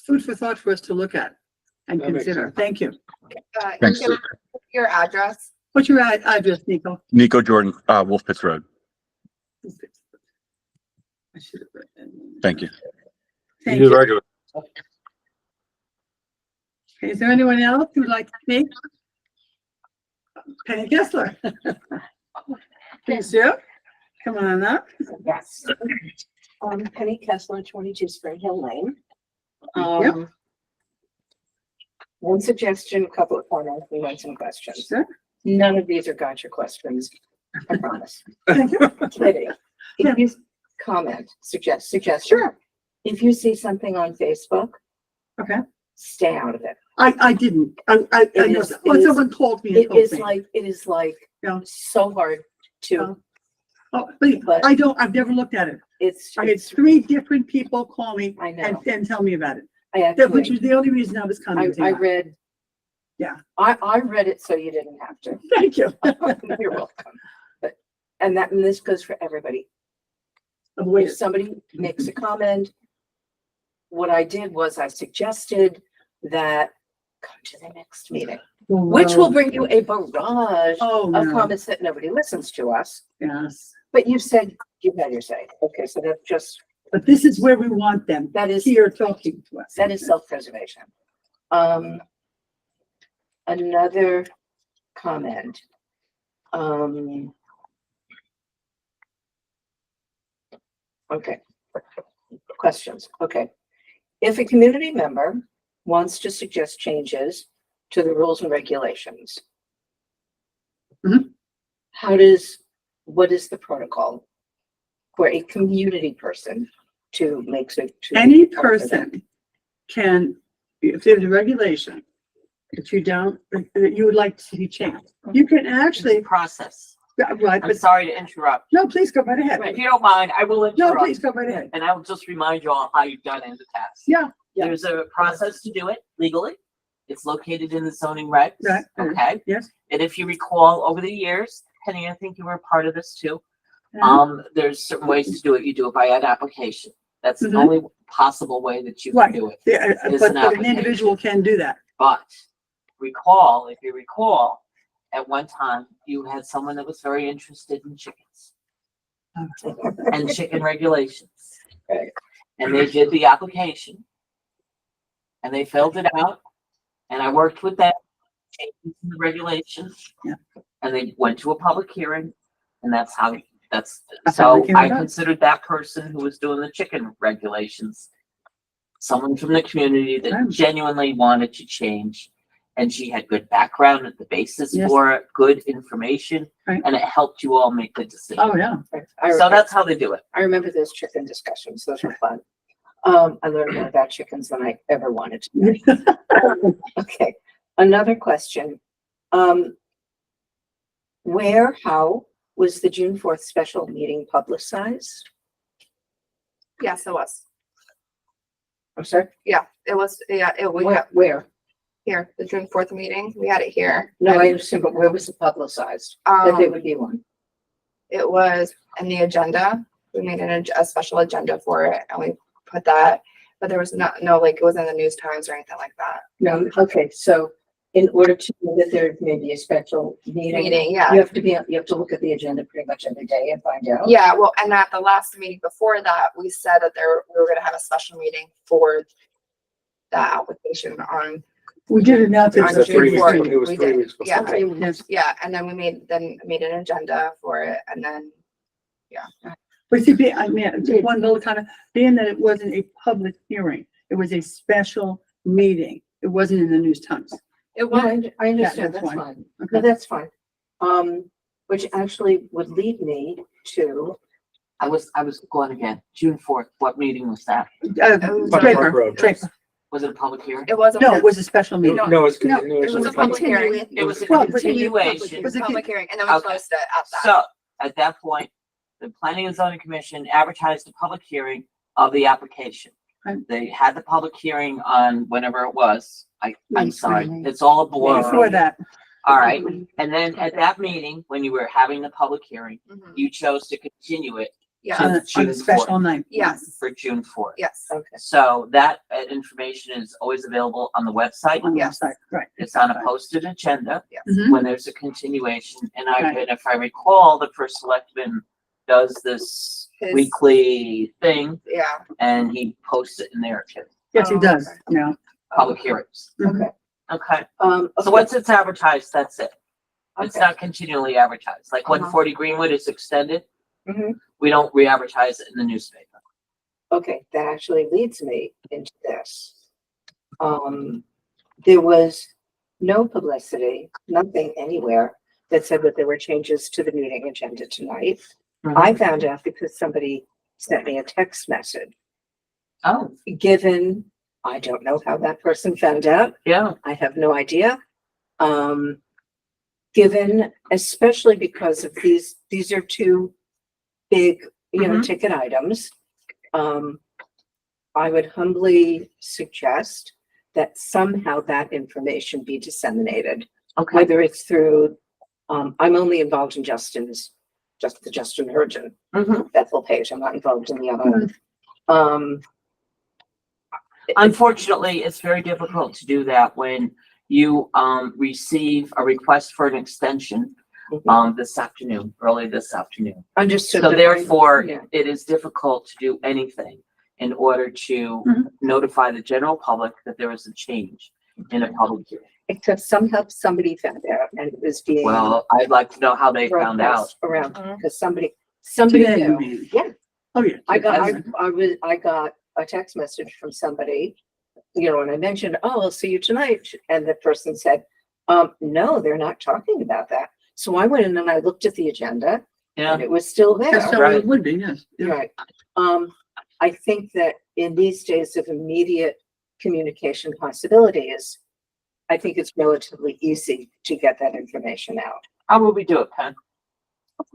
Food for thought for us to look at and That makes consider. Thank you. Thanks. Your address. What's your address, Nico? Nico Jordan, Wolf Pits Road. I should have read that. Thank you. Thank You're you. regular. Okay, is there anyone else who would like to speak? Penny Kessler. Please do. Come on up. Yes. Penny Kessler, 22 Spring Hill Lane. Yep. One suggestion, a couple of comments, we want some questions. Sure. None of these are gotcha questions, I promise. Thank you. Kidding. If you comment, suggestion. Sure. If you see something on Facebook, Okay. stay out of it. I didn't. I It know. is- Well, it is- someone called me and It told is me. like Yeah. so hard to, Oh, but I've never looked at it. it's, I had 3 different people call me I know. and tell me about it. I That, which actually, was the only reason I was commenting. I on it. read. Yeah. I read it so you didn't have to. Thank you. You're welcome. But, and this goes for everybody. Avoid If it. somebody makes a comment, what I did was I suggested that come to the next meeting, which will bring you a barrage Oh, of no. comments that nobody listens to us. Yes. But you said you had your say. Okay, so that's just, But this is where we want them, that is, here talking to us. that is self-preservation. Another comment. Okay. Questions. Okay. If a community member wants to suggest changes to the rules and regulations, Mhm. what is the protocol for a community person to make so? to- Any person can, if there's a regulation that you don't, that you would like to see changed, you can actually, Process. right, I'm but, sorry to interrupt. no, please go right ahead. If you don't mind, I will No, interrupt. please go right ahead. And I will just remind you all how you've done it in the past. Yeah, yeah. There's a process to do it legally. It's located in the zoning regs. Right, Okay. yes. And if you recall over the years, Penny, I think you were a part of this too. Yeah. There's certain ways to do it. You do it by an application. That's the Mhm. only possible way that you Right. can do it. Yeah, It's but an an application. individual can do that. But if you recall, at one time, you had someone that was very interested in chickens and chicken regulations. Right. And they did the application. And they filled it out. And I worked with them, changes in the regulations. Yeah. And they went to a public hearing, and that's how how so they came I about. considered that person who was doing the chicken regulations someone from the community that Right. genuinely wanted to change. And she had good background at the basis Yes. for it, good information, Right. and it helped you all make the decision. Oh, yeah. So that's how they do it. I remember those chicken discussions. Those were fun. I learned more about chickens than I ever wanted to. Okay, another question. How was the June 4th special meeting publicized? Yes, it was. I'm sorry, Yeah, it was. Yeah, we got where? here, the June 4th meeting. We had it here. No, I understand, but where was it publicized? That there would be one. It was in the agenda. We made a special agenda for it and we put that, but there was no, like, it wasn't in the News Times or anything like that. No, okay, so in order to know that there may be a special meeting. Meeting, yeah. You have to look at the agenda pretty much every day and find out. Yeah, well, and at the last meeting before that, we said that we were gonna have a special meeting for that application on, We did announce it. On It was June 4th. it was We 3 did, weeks yeah. before. Yes, yeah, and then we made an agenda for it, and then, but see, I mean, just one little kind of, being that it wasn't a public hearing, it was a special meeting. It wasn't in the News Times. it No, was, I understand, that's that's fine. fine. Okay. No, that's fine. Which actually would lead me to, I was going again, June 4th, what meeting was that? Draper, Road. Draper. Was it a public hearing? it wasn't. No, it was a special meeting. No, it's No, continuation. it was a public hearing. It was a Well, continuation. It was a public hearing, and then we Okay. closed it at that. So at that point, the Planning and Zoning Commission advertised a public hearing of the application. Right. They had the public hearing on whenever it was. I'm May sorry, 28th. it's all a blur. Before that, All right. And then at that meeting, when you were having the public hearing, Mhm. you chose to continue it Yeah, on a June special night. yes, for June 4th. yes. okay. So that information is always available on the website. On the Yes. website, right. It's on a posted agenda Yes. Mhm. when there's a continuation. And Right. and if I recall, the first selectman does this His- weekly thing Yeah, and he posts it in there too, Yes, he Oh, does, okay. yeah. public hearings. Mhm. Okay. So So once it's advertised, that's it. It's Okay. not continually advertised. Like 140 Greenwood is extended. Mhm. We don't re-advertise it in the newspaper. Okay, that actually leads me into this. There was no publicity, nothing anywhere that said that there were changes to the meeting agenda tonight. I found out because somebody sent me a text message. Oh, Given, I don't know how that person found out. yeah. I have no idea. Given, especially because of these are two big, Mhm. ticket items. I would humbly suggest that somehow that information be disseminated, Okay. whether it's through, I'm only involved in the Justin Urgent Mhm. Bethel page. I'm not involved in the other. Unfortunately, it's very difficult to do that when you receive a request for an extension early this afternoon. Understood. So but therefore, yeah. it is difficult to do anything in order to Mhm. notify the general public that there is a change in a public hearing. Except somehow somebody found out and it was being. Well, I'd like to know how they found out. broadcast around, Mhm. because somebody Today, you knew. mean? Yeah, Oh, yeah. I got a text message from somebody, and I mentioned, oh, I'll see you tonight. And the person said, no, they're not talking about that. So I went in and I looked at the agenda Yeah, and it was still there. That's how it would be, yes. Yeah. Right. I think that in these days of immediate communication possibilities, I think it's relatively easy to get that information out. how will we do it, Pen?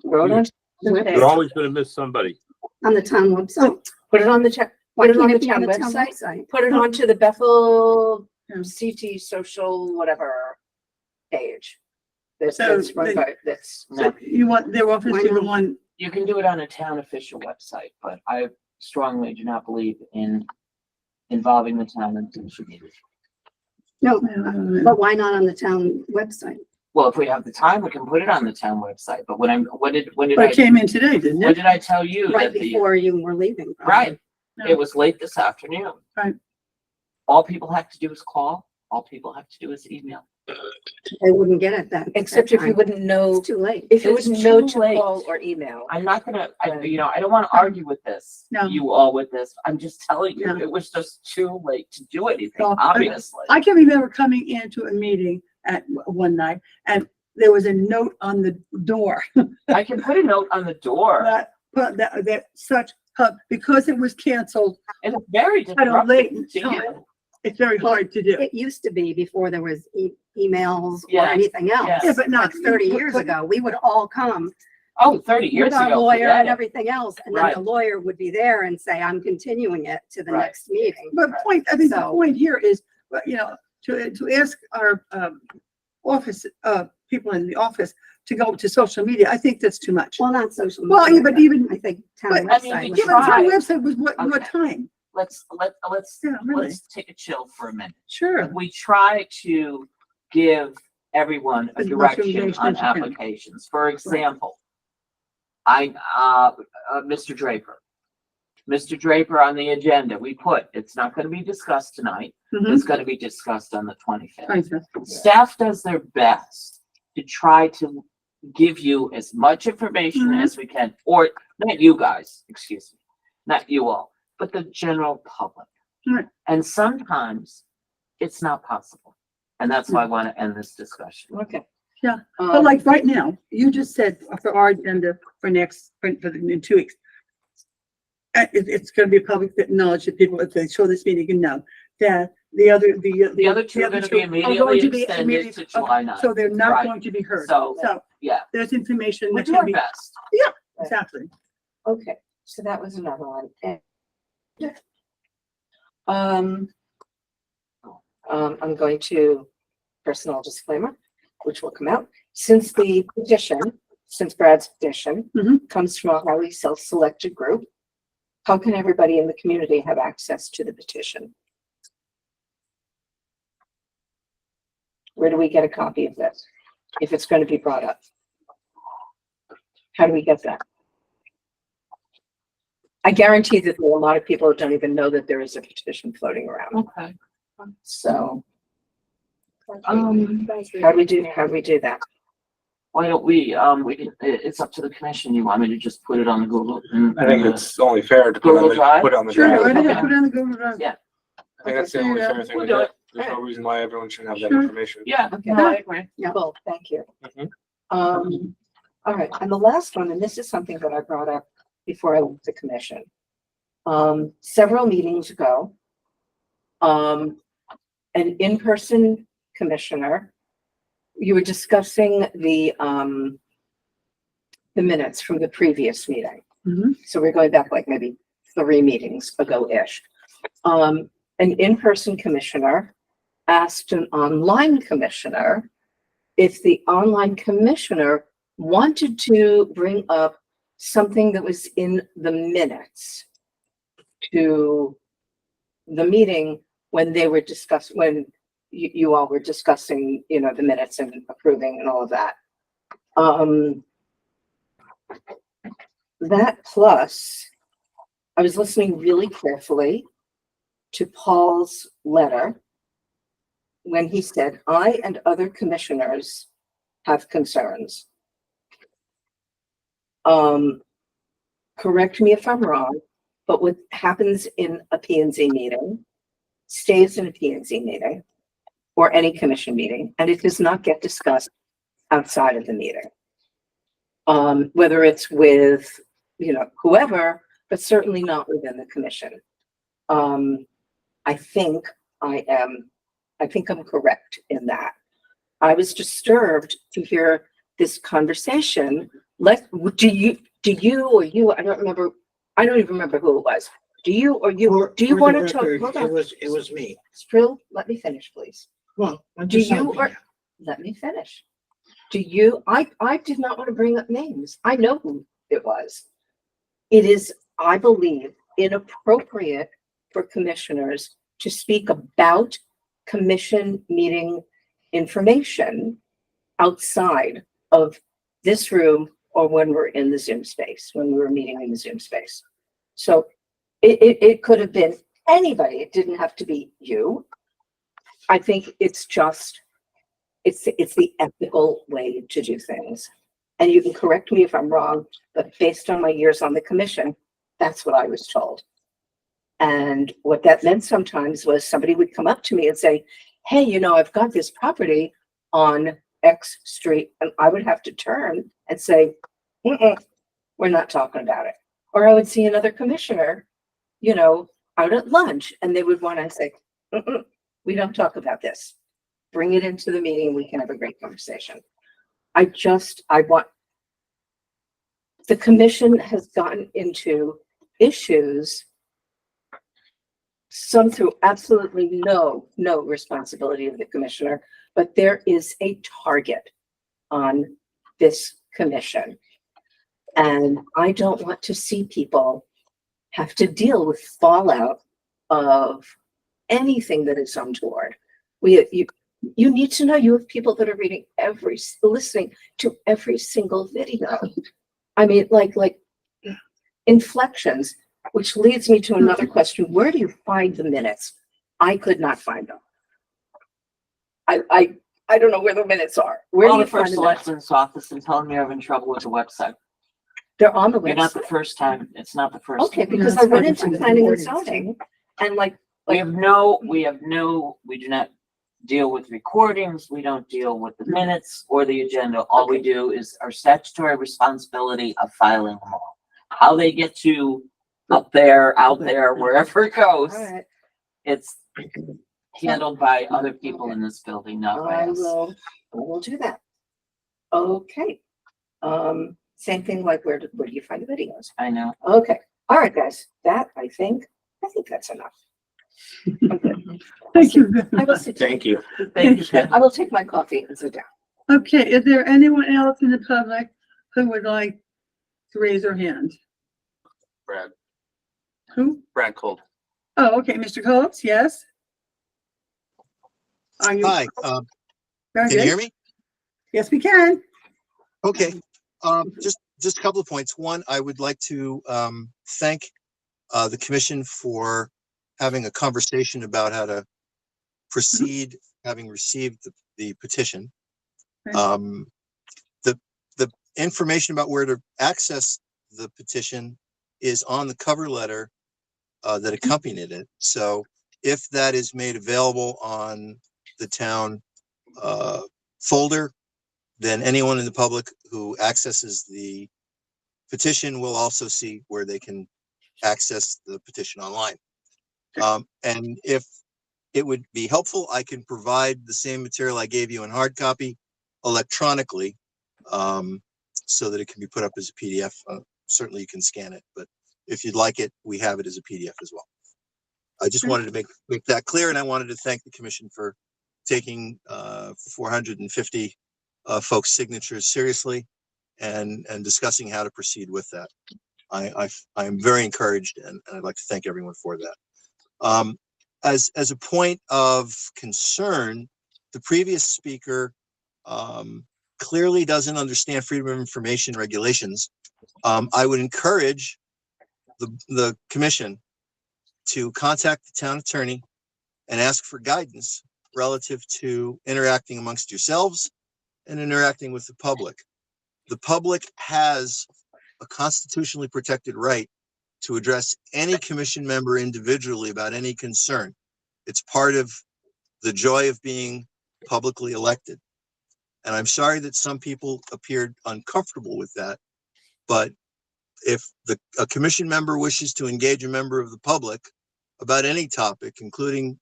Throw it on the You're webpage. always gonna miss somebody. On the town website. Put it on the town, Why put it on can't the it be on town the town website, website? put it onto the Bethel Yeah. CT social, whatever page. That's, So that's run they- by, that's, So you want their office Why to the not? one, You can do it on a town official website, but I strongly do not believe in involving the town in social media. No, but why not on the town website? Well, if we have the time, we can put it on the town website, but when did but it I, came in today, didn't when it? did I tell you Right that the, before you were leaving. probably. right, No. it was late this afternoon. Right. All people have to do is call, all people have to do is email. They wouldn't get it then. except if you wouldn't know, It's too late. if you It's wouldn't know too to late. call or email. I'm not gonna, Right. I don't wanna argue with this, No. you all with this, I'm just telling you, No. it was just too late to do anything, Well, obviously. I can remember coming into a meeting one night and there was a note on the door. I can put a note on the door, That such, because it was canceled, and it's very at a late disruptive to time, you. it's very hard to do. It used to be before there was emails or Yeah. anything else. Yeah. Yeah, but not Like 30 years ago, we would all come Oh, 30 years with our ago, lawyer forget and it. everything else, and then Right. the lawyer would be there and say, I'm continuing it to the Right. next meeting. But I think the So- point here is, to ask our office, people in the office to go to social media, I think that's too much. Well, not social Well, media. but even- I think town but- I mean, website. we was Yeah, but the tried. website was what Okay. time? Let's Yeah, really. take a chill for a minute. Sure. We try to give everyone a As much direction information on as you can. applications. For example, Mr. Draper. Mr. Draper on the agenda, we put, it's not gonna be discussed tonight. Mhm. It's gonna be discussed on the 25th. Fine, sir. Staff does their best to try to give you as much information Mhm. as we can, or not you guys, excuse me, not you all, but the general public. Right. And sometimes it's not possible. And that's why I want to end this discussion. Okay. Yeah, But like right now, you just said for our agenda for in 2 weeks. It's gonna be public knowledge that people, if they show this meeting, can know that the other two are gonna be immediately extended to July 9th. So they're not Right. going to be heard. So, So yeah, there's information we that do can our be, best. exactly. Okay, so that was another one. I'm going to personal disclaimer, which will come out. Since Brad's petition Mhm. comes from a highly self-selected group, how can everybody in the community have access to the petition? Where do we get a copy of this? If it's going to be brought up? How do we get that? I guarantee that there are a lot of people who don't even know that there is a petition floating around. Okay. So, how do we do that? Why don't we can, it's up to the commission. You want me to just put it on the Google? I think it's only fair to put Google Drive? put it on the Sure, drive. go ahead, Okay. put it on the Google Drive. Yeah. I think that's the only fair thing We'll to do do. it. There's no reason why everyone shouldn't have that Sure. information. Yeah, Okay. no, I agree. Cool, thank you. Mhm. All right, and the last one, and this is something that I brought up before I went to commission. Several meetings ago, an in-person commissioner, you were discussing the minutes from the previous meeting. Mhm. So we're going back like maybe 3 meetings ago-ish. An in-person commissioner asked an online commissioner if the online commissioner wanted to bring up something that was in the minutes to the meeting when they were when you all were discussing, the minutes and approving and all of that. That plus, I was listening really carefully to Paul's letter when he said, I and other commissioners have concerns. Correct me if I'm wrong, but what happens in a P&Z meeting stays in a P&Z meeting or any commission meeting, and it does not get discussed outside of the meeting. Whether it's with, whoever, but certainly not within the commission. I think I'm correct in that. I was disturbed to hear this conversation. Do you or you, I don't even remember who it was. Do you or you, do you For want the to talk? record, Hold It on, was me. Sprill, let me finish, please. Well, I'm Do just you helping or, you. let me finish. Do you, I did not want to bring up names. I know who it was. It is, I believe, inappropriate for commissioners to speak about commission meeting information outside of this room or when we're in the Zoom space, when we were meeting in the Zoom space. So it could have been anybody. It didn't have to be you. I think it's just, it's the ethical way to do things. And you can correct me if I'm wrong, but based on my years on the commission, that's what I was told. And what that meant sometimes was somebody would come up to me and say, hey, I've got this property on X street, and I would have to turn and say, we're not talking about it. Or I would see another commissioner, out at lunch, and they would want to say, we don't talk about this. Bring it into the meeting. We can have a great conversation. I want, the commission has gotten into issues, some through absolutely no responsibility of the commissioner, but there is a target on this commission. And I don't want to see people have to deal with fallout of anything that is untoward. You need to know you have people that are reading listening to every single video. I mean, like inflections, which leads me to another question. Where do you find the minutes? I could not find them. I don't know where the minutes are. Where do Call you the find first the minutes? selectman's office and tell them you're having trouble with the website. They're on the You're not the website. first time. It's not the first. Okay, time. because I That's went why into we find planning and the ordinance zoning and like, We do not deal with recordings. We don't deal with the minutes or the agenda. All we do is our statutory responsibility of filing them all. How they get to up there, out there, wherever it goes, all right, it's handled by other people in this building, not by I us. will do that. Okay. Same thing like where do you find the videos? I know. Okay, all right, guys, that I think that's enough. Okay. Thank you very I will much. sit down. Thank you. Thank you, Ken. I will take my coffee and sit down. Okay, is there anyone else in the public who would like to raise their hand? Brad. Who? Brad Cold. Oh, okay, Mr. Coates, yes? Are you? Hi, Very can you good. hear me? Yes, we can. Okay, just a couple of points. One, I would like to thank the commission for having a conversation about how to proceed, having received the petition. Right. The information about where to access the petition is on the cover letter that accompanied it. So if that is made available on the town folder, then anyone in the public who accesses the petition will also see where they can access the petition online. And if it would be helpful, I can provide the same material I gave you in hard copy electronically, so that it can be put up as a PDF. Certainly you can scan it, but if you'd like it, we have it as a PDF as well. I just wanted to make that clear, and I wanted to thank the commission for taking 450 folks' signatures seriously and discussing how to proceed with that. I am very encouraged, and I'd like to thank everyone for that. As a point of concern, the previous speaker clearly doesn't understand freedom of information regulations. I would encourage the commission to contact the town attorney and ask for guidance relative to interacting amongst yourselves and interacting with the public. The public has a constitutionally protected right to address any commission member individually about any concern. It's part of the joy of being publicly elected. And I'm sorry that some people appeared uncomfortable with that, but if a commission member wishes to engage a member of the public about any topic, including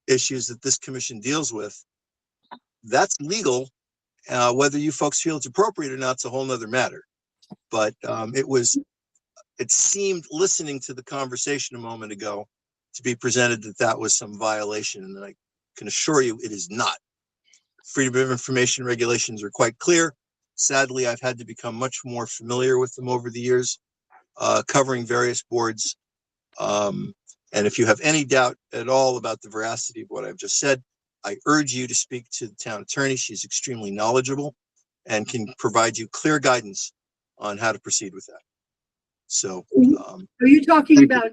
issues that this commission deals with, that's legal. Whether you folks feel it's appropriate or not, it's a whole nother matter. But it seemed, listening to the conversation a moment ago, to be presented that was some violation, and I can assure you it is not. Freedom of information regulations are quite clear. Sadly, I've had to become much more familiar with them over the years, covering various boards. And if you have any doubt at all about the veracity of what I've just said, I urge you to speak to the town attorney. She's extremely knowledgeable and can provide you clear guidance on how to proceed with that. So, Are you talking about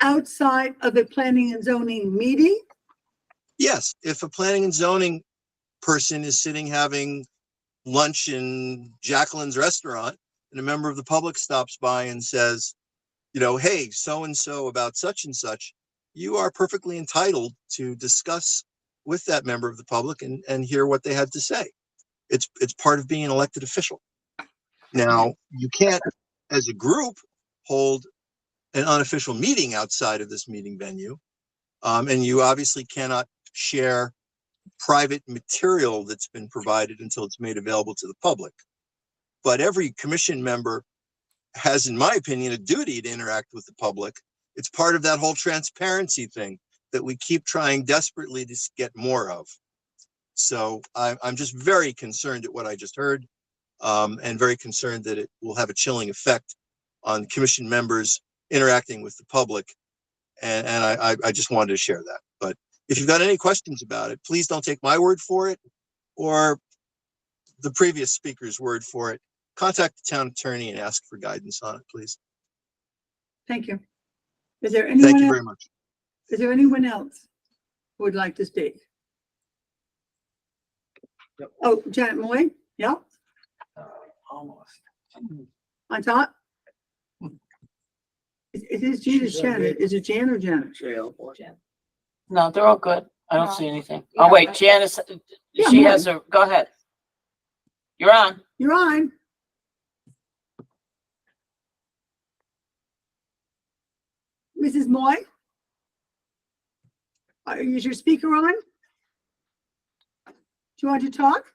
outside of the planning and zoning meeting? yes, if a planning and zoning person is sitting having lunch in Jacqueline's restaurant and a member of the public stops by and says, hey, so-and-so about such and such, you are perfectly entitled to discuss with that member of the public and hear what they had to say. It's part of being an elected official. Now, you can't, as a group, hold an unofficial meeting outside of this meeting venue. And you obviously cannot share private material that's been provided until it's made available to the public. But every commission member has, in my opinion, a duty to interact with the public. It's part of that whole transparency thing that we keep trying desperately to get more of. So I'm just very concerned at what I just heard, and very concerned that it will have a chilling effect on commission members interacting with the public. And I just wanted to share that. But if you've got any questions about it, please don't take my word for it or the previous speaker's word for it. Contact the town attorney and ask for guidance on it, please. Thank you. Is there Thank anyone, you else? very much. Is there anyone else who would like to speak? Oh, Janet Moy? Yeah, Almost. on top? It is Janet, Janet. Is it Jan or Janet? No, they're all good. I don't No. see anything. Yeah, Oh, wait, but- Janice, Yeah, she Moy. has a, go ahead. You're on. You're on. Mrs. Moy? Is your speaker on? Do you want to talk?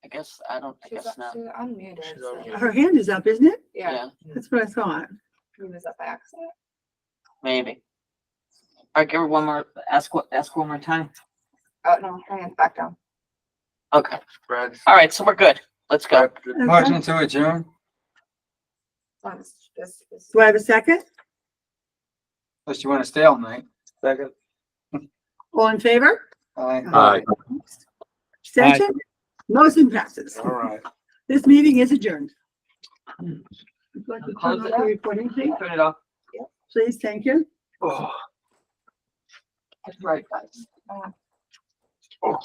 I guess not. She's unmuted. so- Her hand is up, isn't it? Yeah, Yeah, That's what I thought. he was up by accident. maybe. All right, give her one more, ask one more time. Oh, no, her hand's back down. Okay. All right, so we're good. Let's go. Motion to adjourn? Do I have a second? Unless you want to stay all night. Second. All in favor? Aye. Aye. Abstention? Motion passes. All right. This meeting is adjourned. Would you like to turn off the recording, please? Turn it off. Please, thank you. Oh. That's right, guys. Oh.